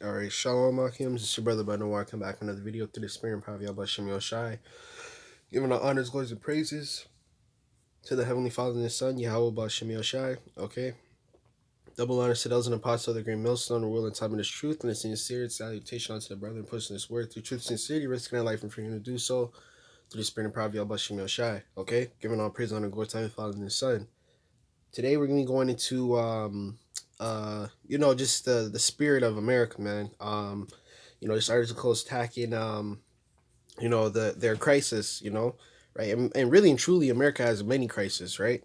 Alright, Shalom Akim. This is your brother Bano. Welcome back with another video through the spirit and power of Yahawashi. Giving the honors, glories, and praises to the Heavenly Father and His Son, Yahawashi. Okay. Double honors to those in the apostle of the great millstone, the will and time in His truth, and a sincere salutation unto the brother and pushing His word through truth and sincerity, risking their life and freedom to do so through the spirit and power of Yahawashi. Okay. Giving all praise, honor, glory to the Father and His Son. Today we're gonna be going into just the spirit of America, man. This article is attacking their crisis, right? And really and truly America has many crises, right?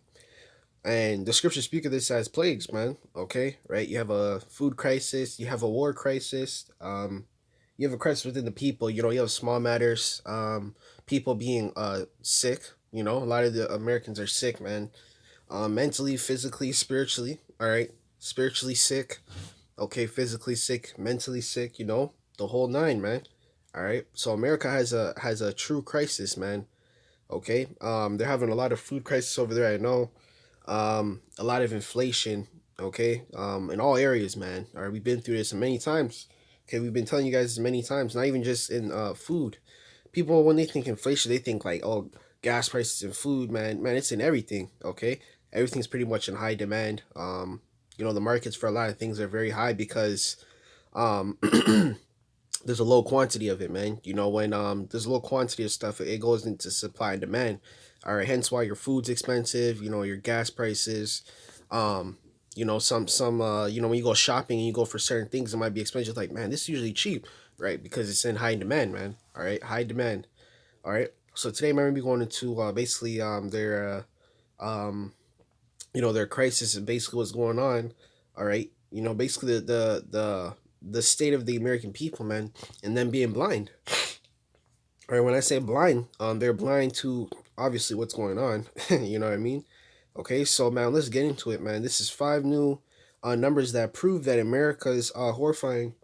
And the scriptures speak of this as plagues, man. Okay, right? You have a food crisis, you have a war crisis, you have a crisis within the people, you have small matters, people being sick, a lot of the Americans are sick, man. Mentally, physically, spiritually, all right? Spiritually sick, okay, physically sick, mentally sick, the whole nine, man. All right. So America has a true crisis, man. Okay. They're having a lot of food crisis over there, I know. A lot of inflation, okay? In all areas, man. All right, we've been through this many times. Okay, we've been telling you guys this many times, not even just in food. People, when they think inflation, they think like, oh, gas prices and food, man. Man, it's in everything, okay? Everything's pretty much in high demand. The markets for a lot of things are very high because um there's a low quantity of it, man. When there's a low quantity of stuff, it goes into supply and demand. All right, hence why your food's expensive, your gas prices. When you go shopping and you go for certain things, it might be expensive. Like, man, this is usually cheap, right? Because it's in high demand, man. All right, high demand. All right. So today I'm gonna be going into basically their crisis and basically what's going on. All right. Basically the state of the American people, man, and them being blind. All right. When I say blind, they're blind to obviously what's going on. You know what I mean? Okay. So man, let's get into it, man. This is five new numbers that prove that America's horrifying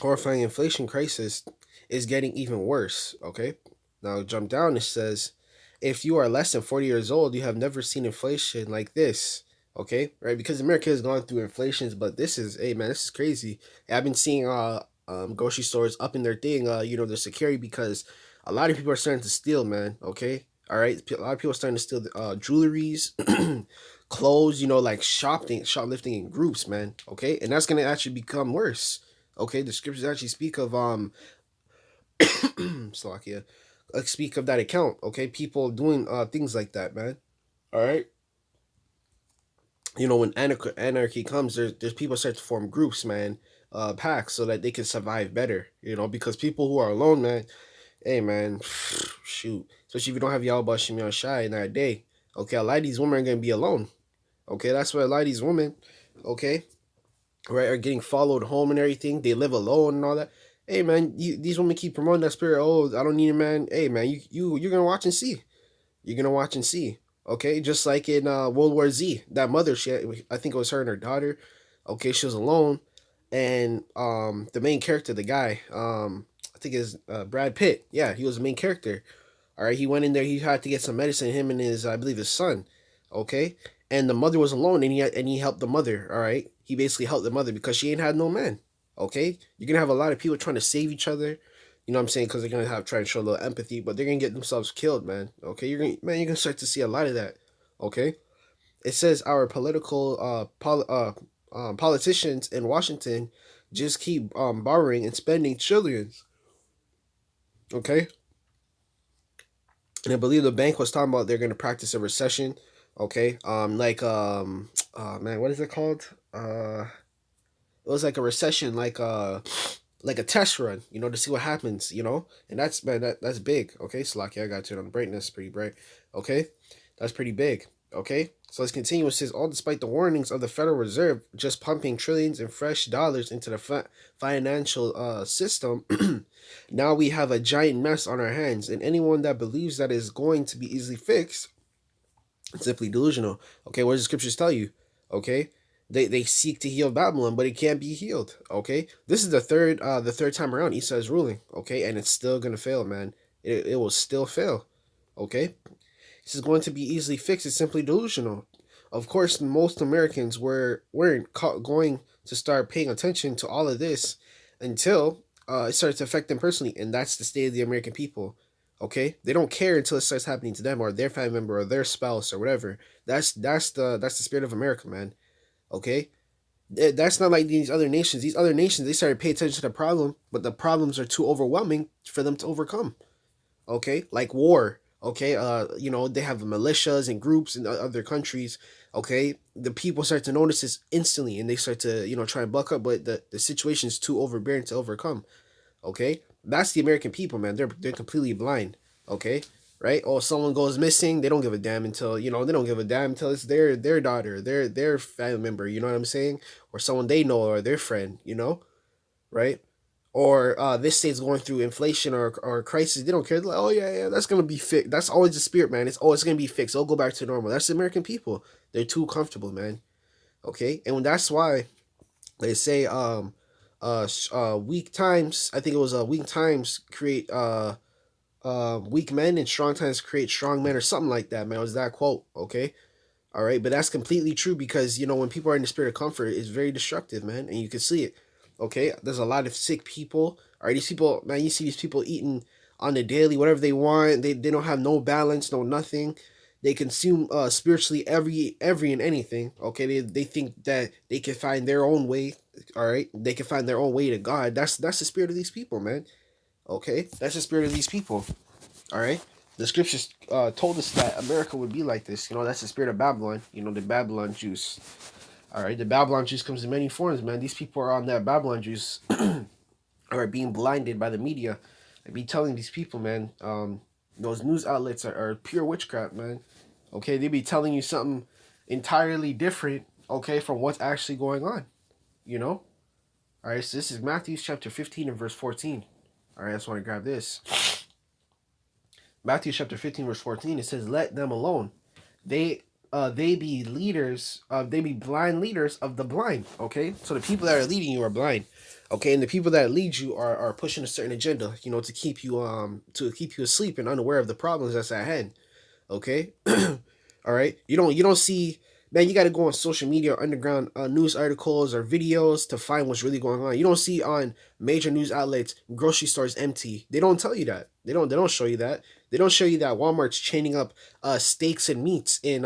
inflation crisis is getting even worse. Okay. Now jump down. It says, if you are less than 40 years old, you have never seen inflation like this. Okay, right? Because America has gone through inflations, but this is, hey man, this is crazy. I've been seeing grocery stores up in their thing, their security, because a lot of people are starting to steal, man. Okay, all right, a lot of people are starting to steal jewelries, clothes, like shoplifting in groups, man. Okay, and that's gonna actually become worse. Okay, the scriptures actually speak of Slovakia, speak of that account. Okay, people doing things like that, man. All right. When anarchy comes, there's people start to form groups, man, packs, so that they can survive better. Because people who are alone, man, hey, man, shoot, especially if you don't have Yahawashi on shy in that day. Okay, a lot of these women are gonna be alone. Okay, that's why a lot of these women, okay, right, are getting followed home and everything. They live alone and all that. Hey, man, these women keep promoting that spirit. Oh, I don't need a man. Hey, man, you're gonna watch and see. You're gonna watch and see. Okay, just like in World War Z, that mother, I think it was her and her daughter. Okay, she was alone, and the main character, the guy, I think is Brad Pitt. Yeah, he was the main character. All right, he went in there. He had to get some medicine. Him and his, I believe, his son. Okay, and the mother was alone, and he helped the mother. All right, he basically helped the mother because she ain't had no man. Okay, you're gonna have a lot of people trying to save each other. You know what I'm saying? Because they're gonna have try and show a little empathy, but they're gonna get themselves killed, man. Okay, you're gonna start to see a lot of that. Okay, it says our politicians in Washington just keep borrowing and spending trillions. Okay, and I believe the bank was talking about they're gonna practice a recession. Okay, man, what is it called? It was like a recession, like a test run, to see what happens, and that's, man, that's big. Okay, Slocky, I got to turn on the brightness, pretty bright. Okay, that's pretty big. Okay, so let's continue. It says, all despite the warnings of the Federal Reserve just pumping trillions in fresh dollars into the financial system, now we have a giant mess on our hands, and anyone that believes that is going to be easily fixed, it's simply delusional. Okay, what does the scriptures tell you? Okay, they seek to heal Babylon, but it can't be healed. Okay, this is the third time around Esau is ruling. Okay, and it's still gonna fail, man. It will still fail. Okay, this is going to be easily fixed. It's simply delusional. Of course, most Americans weren't going to start paying attention to all of this until it starts to affect them personally, and that's the state of the American people. Okay, they don't care until it starts happening to them or their family member or their spouse or whatever. That's the spirit of America, man. Okay, that's not like these other nations. These other nations, they started paying attention to the problem, but the problems are too overwhelming for them to overcome. Okay, like war. Okay, they have militias and groups in other countries. Okay, the people start to notice this instantly, and they start to try and buck up, but the situation is too overbearing to overcome. Okay, that's the American people, man. They're completely blind. Okay, right? Or someone goes missing, they don't give a damn until they don't give a damn until it's their daughter, their family member. You know what I'm saying? Or someone they know or their friend. Right? Or this state's going through inflation or crisis. They don't care. They're like, oh yeah, that's gonna be fixed. That's always the spirit, man. It's gonna be fixed. It'll go back to normal. That's the American people. They're too comfortable, man. Okay, and that's why they say weak times. I think it was weak times create weak men and strong times create strong men or something like that, man. It was that quote. Okay, all right, but that's completely true because when people are in the spirit of comfort, it's very destructive, man, and you can see it. Okay, there's a lot of sick people. All right, these people, man, you see these people eating on the daily, whatever they want. They don't have no balance, no nothing. They consume spiritually every and anything. Okay, they think that they can find their own way. All right, they can find their own way to God. That's the spirit of these people, man. Okay, that's the spirit of these people. All right. The scriptures told us that America would be like this. That's the spirit of Babylon. The Babylon juice. All right. The Babylon juice comes in many forms, man. These people are on that Babylon juice, are being blinded by the media. I be telling these people, man, those news outlets are pure witchcraft, man. Okay. They be telling you something entirely different, okay, from what's actually going on, you know? All right. So this is Matthew chapter 15 and verse 14. All right. I just want to grab this. Matthew chapter 15 verse 14, it says, let them alone. They be leaders, they be blind leaders of the blind. Okay, so the people that are leading you are blind. Okay, and the people that lead you are pushing a certain agenda, to keep you asleep and unaware of the problems that's at hand. Okay. All right, you don't see, man. You got to go on social media or underground news articles or videos to find what's really going on. You don't see on major news outlets grocery stores empty. They don't tell you that. They don't show you that. They don't show you that Walmart's chaining up steaks and meats in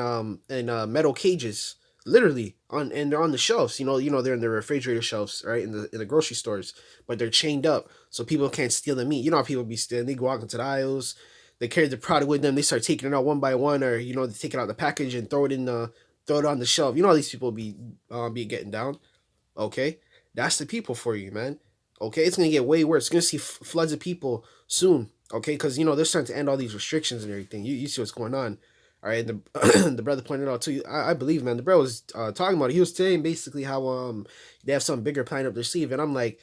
metal cages, literally and they're on the shelves. They're in the refrigerator shelves, right, in the grocery stores, but they're chained up so people can't steal the meat. You know how people be stealing? They go out into the aisles, they carry the product with them, they start taking it out one by one, or they take it out the package and throw it on the shelf. You know how these people be getting down. Okay, that's the people for you, man. Okay, it's gonna get way worse. You're gonna see floods of people soon. Okay, because they're starting to end all these restrictions and everything. You see what's going on. All right, the the brother pointed out too. I believe, man. The brother was talking about it. He was saying basically how they have some bigger plan up their sleeve, and I'm like,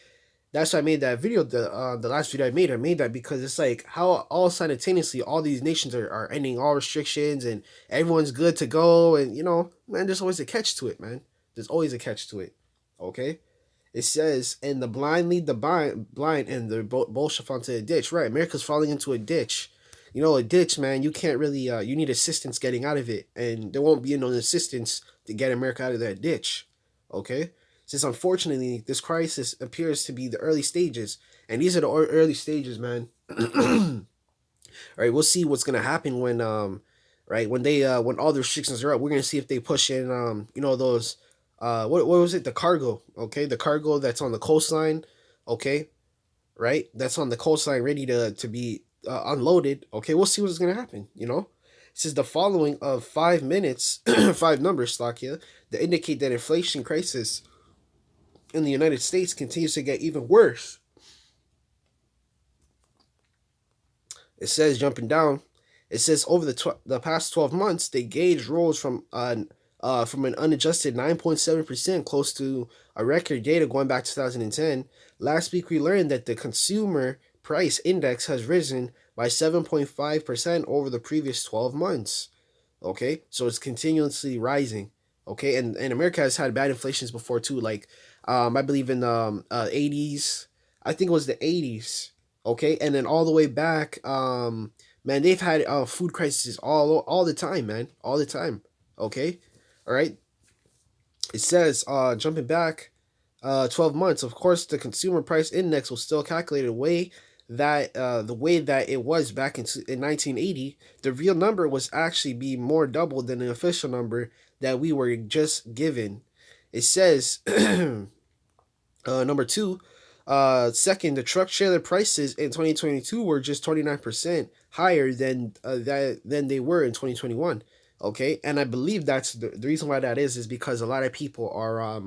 that's why I made that video. The last video I made that because it's like how all simultaneously all these nations are ending all restrictions and everyone's good to go, and man, there's always a catch to it, man. There's always a catch to it. Okay. It says, and the blind lead the blind, and the both shall fall into a ditch. Right, America's falling into a ditch. A ditch, man. You can't really. You need assistance getting out of it, and there won't be no assistance to get America out of that ditch. Okay, since unfortunately this crisis appears to be the early stages, and these are the early stages, man. All right, we'll see what's gonna happen when right when all the restrictions are up. We're gonna see if they push in those what was it, the cargo. Okay, the cargo that's on the coastline. Okay, right, that's on the coastline ready to be unloaded. Okay, we'll see what's gonna happen. It says the following of 5 minutes, five numbers stock here that indicate that inflation crisis in the United States continues to get even worse. It says, jumping down, it says over the past 12 months, the gauge rose from an unadjusted 9.7%, close to a record data going back to 2010. Last week, we learned that the consumer price index has risen by 7.5% over the previous 12 months. Okay, so it's continuously rising. Okay, and America has had bad inflations before too. Like, I believe in the 80s. I think it was the 80s. Okay, and then all the way back, man, they've had food crises all the time, man, all the time. Okay, all right. It says, jumping back, 12 months. Of course, the consumer price index was still calculated the way that it was back in 1980. The real number was actually be more double than the official number that we were just given. It says number two. Second, the truck trailer prices in 2022 were just 29% higher than they were in 2021. Okay, and I believe that's the reason why that is because a lot of people are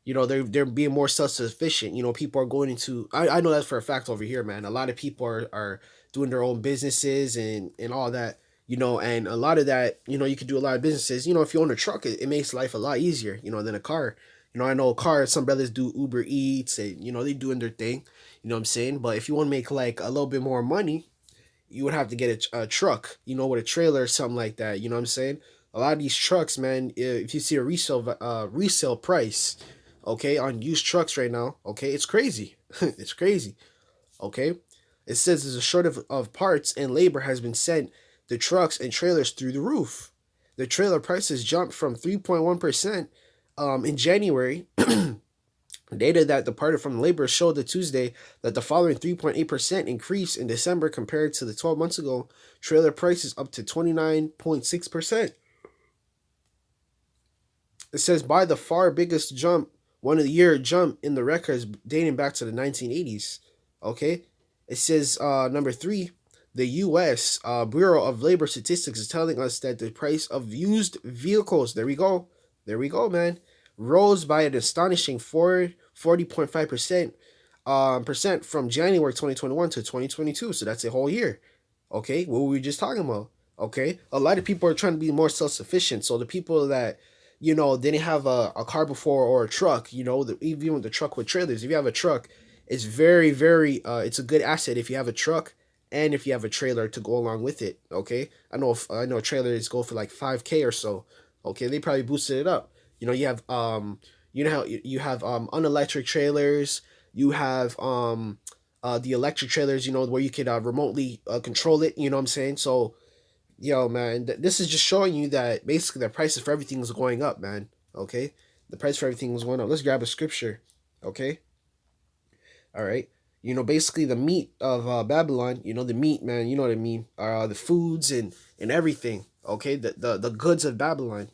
they're being more self sufficient. People are going into I know that's for a fact over here, man. A lot of people are doing their own businesses and all that. And a lot of that, you could do a lot of businesses. If you own a truck, it makes life a lot easier, than a car. I know cars, some brothers do Uber Eats and, they doing their thing. You know what I'm saying? But if you want to make like a little bit more money, you would have to get a truck, with a trailer or something like that. You know what I'm saying? A lot of these trucks, man, if you see a resale price, okay, on used trucks right now, okay, it's crazy. It's crazy. Okay? It says there's a shortage of parts and labor has been sent the trucks and trailers through the roof. The trailer prices jumped from 3.1% in January. Data that departed from labor showed the Tuesday that the following 3.8% increase in December compared to the 12 months ago. Trailer prices up to 29.6%. It says by the far biggest jump, one of the year jump in the records dating back to the 1980s. Okay, it says number three, the U.S. Bureau of Labor Statistics is telling us that the price of used vehicles, there we go, man, rose by an astonishing 40.5% percent from January 2021 to 2022. So that's a whole year. Okay, what were we just talking about? Okay, a lot of people are trying to be more self-sufficient. So the people that didn't have a car before or a truck, even with the truck with trailers, if you have a truck, it's very, very, it's a good asset if you have a truck and if you have a trailer to go along with it. Okay, I know trailers go for like 5K or so. Okay, they probably boosted it up. You have how you have unelectric trailers. You have the electric trailers. Where you can remotely control it. You know what I'm saying? So, yo, man, this is just showing you that basically the prices for everything is going up, man. Okay, the price for everything is going up. Let's grab a scripture. Okay, all right. Basically the meat of Babylon. The meat, man. You know what I mean? The foods and everything. Okay, the goods of Babylon.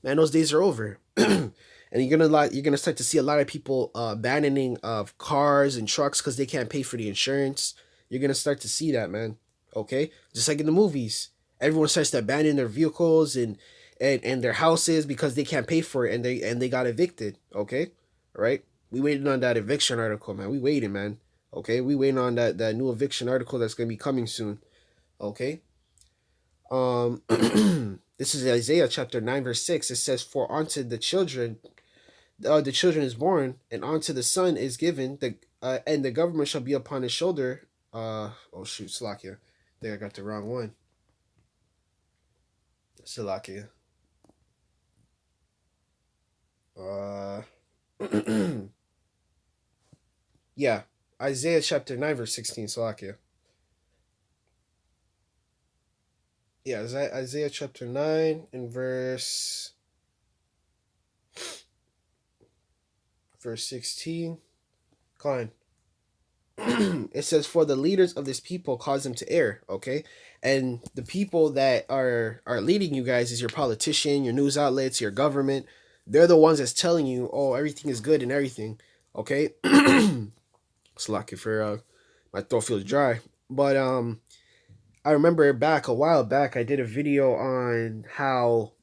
Man, those days are over. And you're gonna start to see a lot of people abandoning of cars and trucks because they can't pay for the insurance. You're gonna start to see that, man. Okay, just like in the movies, everyone starts to abandon their vehicles and their houses because they can't pay for it and they got evicted. Okay, all right. We waiting on that eviction article, man. We waiting, man. Okay, we waiting on that new eviction article that's gonna be coming soon. Okay. This is Isaiah chapter 9 verse 6. It says, "For unto the children is born, and unto the son is given, and the government shall be upon his shoulder." Oh shoot, Salakia. I think I got the wrong one. Salakia. Yeah, Isaiah chapter 9 verse 16. Salakia. Yeah, Isaiah chapter 9 and verse 16. Klein. It says, "For the leaders of this people cause them to err." Okay, and the people that are leading you guys is your politician, your news outlets, your government. They're the ones that's telling you, "Oh, everything is good and everything." Okay, it's lucky for my throat feels dry, but I remember a while back, I did a video on how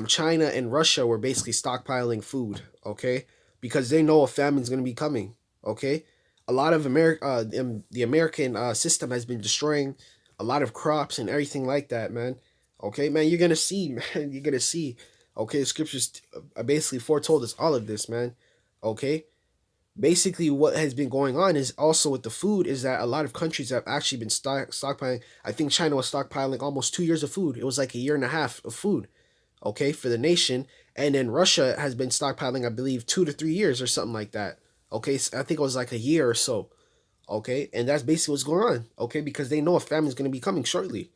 China and Russia were basically stockpiling food. Okay, because they know a famine's going to be coming. Okay, a lot of the American system has been destroying a lot of crops and everything like that, man. Okay, man, you're gonna see, man, you're gonna see. Okay, the scriptures basically foretold us all of this, man. Okay, basically what has been going on is also with the food is that a lot of countries have actually been stockpiling. I think China was stockpiling almost 2 years of food. It was like a year and a half of food, okay, for the nation. And then Russia has been stockpiling, I believe, 2 to 3 years or something like that. Okay, so I think it was like a year or so. Okay, and that's basically what's going on. Okay, because they know a famine is going to be coming shortly.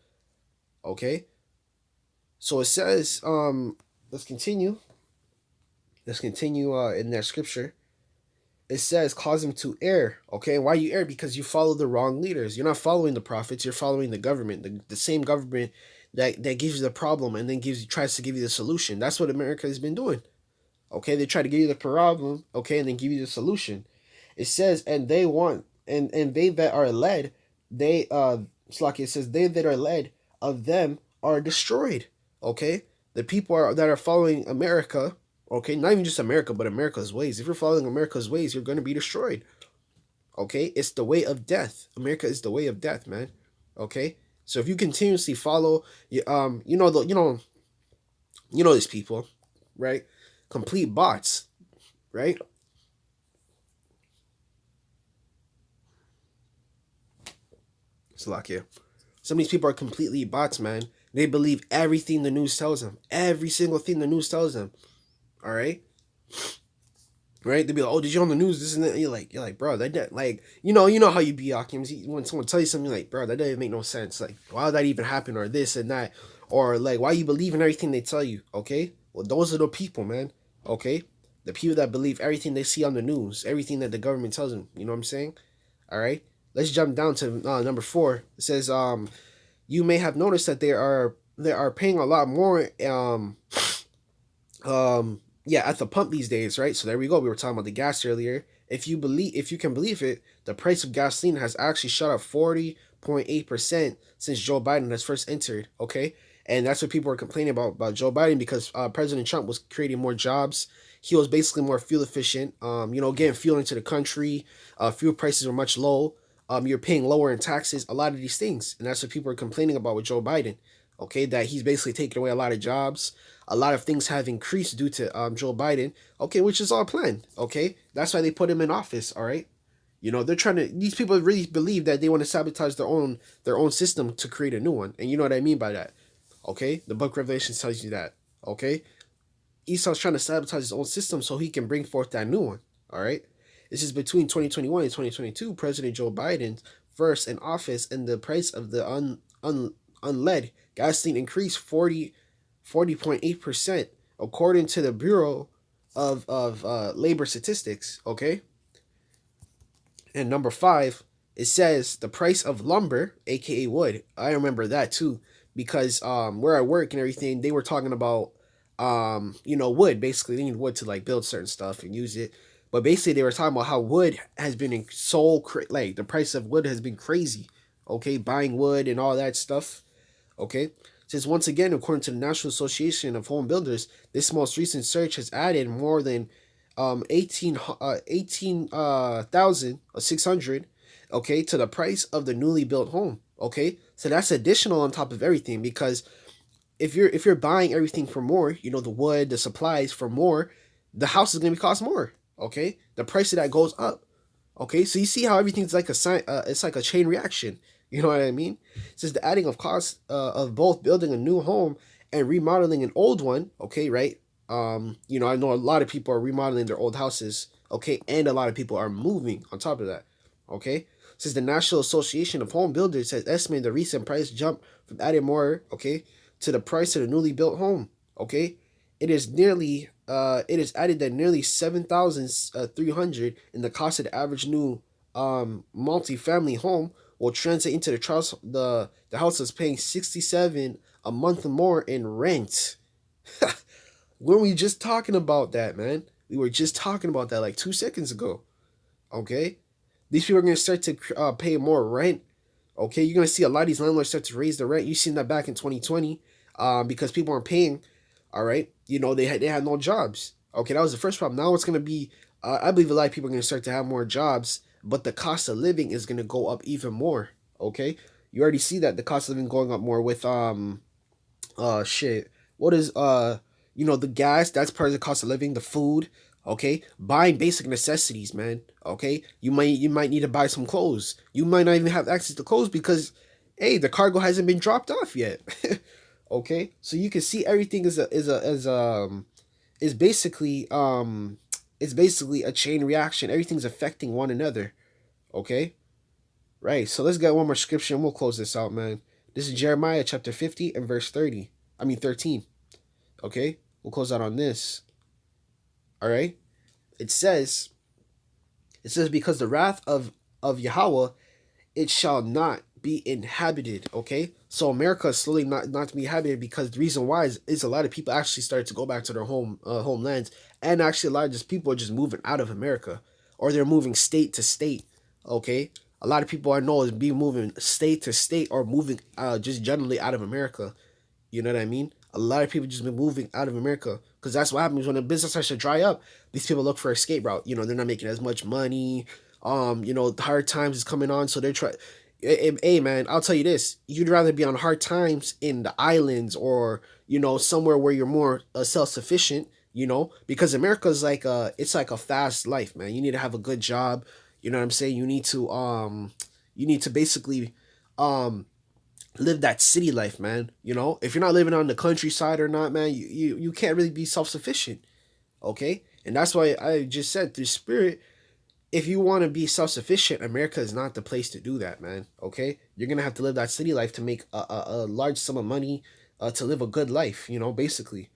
Okay, so it says, let's continue. In that scripture. it says cause them to err. Okay, and why you err? Because you follow the wrong leaders. You're not following the prophets. You're following the government, the same government that gives you the problem and then tries to give you the solution. That's what America has been doing. Okay, they try to give you the problem. Okay, and then give you the solution. It says, and they want and they that are led, they Slaki, it says they that are led of them are destroyed. Okay, the people that are following America. Okay, not even just America, but America's ways. If you're following America's ways, you're going to be destroyed. Okay, it's the way of death. America is the way of death, man. Okay, so if you continuously follow, you know these people, right? Complete bots, right? Slovakia. Some of these people are completely bots, man. They believe everything the news tells them. Every single thing the news tells them. All right? Right? They'll be like, oh, did you on the news? This and that. You're like, bro, that like, you know how you be, Akims. When someone tells you something, like, bro, that doesn't make no sense. Like, why would that even happen? Or this and that. Or like, why you believe in everything they tell you? Okay? Well, those are the people, man. Okay? The people that believe everything they see on the news, everything that the government tells them. You know what I'm saying? All right? Let's jump down to number 4. It says, you may have noticed that they are paying a lot more at the pump these days, right? So there we go. We were talking about the gas earlier. If you can believe it, the price of gasoline has actually shot up 40.8% since Joe Biden has first entered. Okay, and that's what people are complaining about Joe Biden, because President Trump was creating more jobs. He was basically more fuel efficient. Getting fuel into the country. Fuel prices were much low. You're paying lower in taxes. A lot of these things, and that's what people are complaining about with Joe Biden. Okay, that he's basically taking away a lot of jobs. A lot of things have increased due to Joe Biden. Okay, which is all planned. Okay, that's why they put him in office. All right, they're trying to. These people really believe that they want to sabotage their own system to create a new one, and you know what I mean by that. Okay, the Book of Revelation tells you that. Okay, Esau's trying to sabotage his own system so he can bring forth that new one. All right, this is between 2021 and 2022. President Joe Biden first in office, and the price of the unlead gasoline increased 40.8%, according to the Bureau of Labor Statistics. Okay, and number 5, it says the price of lumber, aka wood. I remember that too, because where I work and everything, they were talking about wood. Basically, they need wood to like build certain stuff and use it. But basically, they were talking about how wood has been like the price of wood has been crazy. Okay, buying wood and all that stuff. Okay, since once again, according to the National Association of Home Builders, this most recent search has added more than 18,600, okay, to the price of the newly built home. Okay, so that's additional on top of everything, because if you're buying everything for more, the wood, the supplies for more, the house is gonna be cost more. Okay, the price of that goes up. Okay, so you see how everything's like it's like a chain reaction. You know what I mean? It says the adding of costs of both building a new home and remodeling an old one. Okay, right? I know a lot of people are remodeling their old houses. Okay, and a lot of people are moving on top of that. Okay, it says the National Association of Home Builders has estimated the recent price jump from adding more. Okay, to the price of the newly built home. Okay, it is added that nearly 7,300 in the cost of the average new multi-family home will translate into the house is paying 67 a month more in rent. When we just talking about that, man, we were just talking about that like 2 seconds ago. Okay, these people are gonna start to pay more rent. Okay, you're gonna see a lot of these landlords start to raise the rent. You seen that back in 2020, because people aren't paying. All right, they had no jobs. Okay, that was the first problem. Now it's gonna be, I believe a lot of people are gonna start to have more jobs, but the cost of living is gonna go up even more. Okay, you already see that the cost of living going up more with shit. What is the gas? That's part of the cost of living. The food. Okay, buying basic necessities, man. Okay, you might need to buy some clothes. You might not even have access to clothes because, hey, the cargo hasn't been dropped off yet. Okay, so you can see everything is basically a chain reaction. Everything's affecting one another. Okay, right. So let's get one more scripture and we'll close this out, man. This is Jeremiah chapter 50 and verse 13. Okay, we'll close out on this. All right, it says, It says, because the wrath of Yahawah, it shall not be inhabited. Okay, so America is slowly not to be inhabited, because the reason why is a lot of people actually started to go back to their homelands, and actually a lot of just people are just moving out of America, or they're moving state to state. Okay, a lot of people I know is be moving state to state, or moving just generally out of America. You know what I mean? A lot of people just been moving out of America, because that's what happens when the business starts to dry up. These people look for a escape route. You know, they're not making as much money. You know, hard times is coming on, so they're trying. Hey man, I'll tell you this: you'd rather be on hard times in the islands, or you know, somewhere where you're more self sufficient. You know, because America's like it's like a fast life, man. You need to have a good job. You know what I'm saying? You need to basically um live that city life, man. You know, if you're not living on the countryside or not, man, you can't really be self sufficient. Okay, and that's why I just said through spirit, if you want to be self sufficient, America is not the place to do that, man. Okay, you're gonna have to live that city life to make a large sum of money, to live a good life. You know, basically.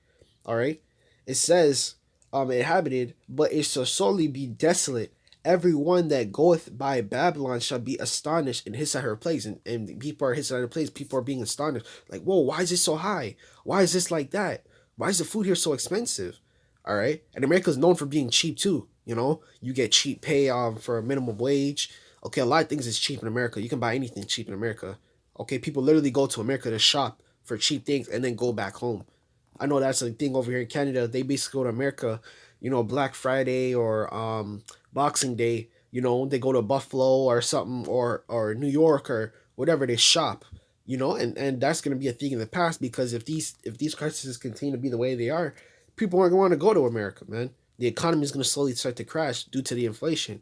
All right. It says, inhabited, but it shall solely be desolate. Every one that goeth by Babylon shall be astonished and hiss at her place. And people are hissing at her place. People are being astonished. Like, whoa, why is it so high? Why is this like that? Why is the food here so expensive? All right. And America's known for being cheap too. You know, you get cheap pay for a minimum wage. Okay, a lot of things is cheap in America. You can buy anything cheap in America. Okay, people literally go to America to shop for cheap things and then go back home. I know that's a thing over here in Canada. They basically go to America, you know, Black Friday or Boxing Day. You know, they go to Buffalo or something, or New York or whatever. They shop, you know, and that's gonna be a thing in the past, because if these crises continue to be the way they are, people aren't going to go to America, man. The economy is gonna slowly start to crash due to the inflation.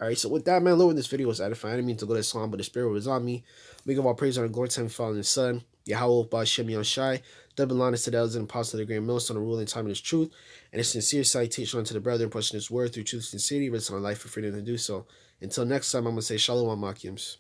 All right, so with that, man, Lord, this video was edifying. I didn't mean to go to Islam, but the Spirit was on me. We give all praise on the glory time, Father and Son. Yahawah, Bashem, Yahawashi. Double honors to the elders and apostles of the great millstone, rule in time and its truth, and a sincere salutation unto the brethren, pushing his word through truth and sincerity, risking our life for freedom to do so. Until next time, I'm going to say Shalom, Makims.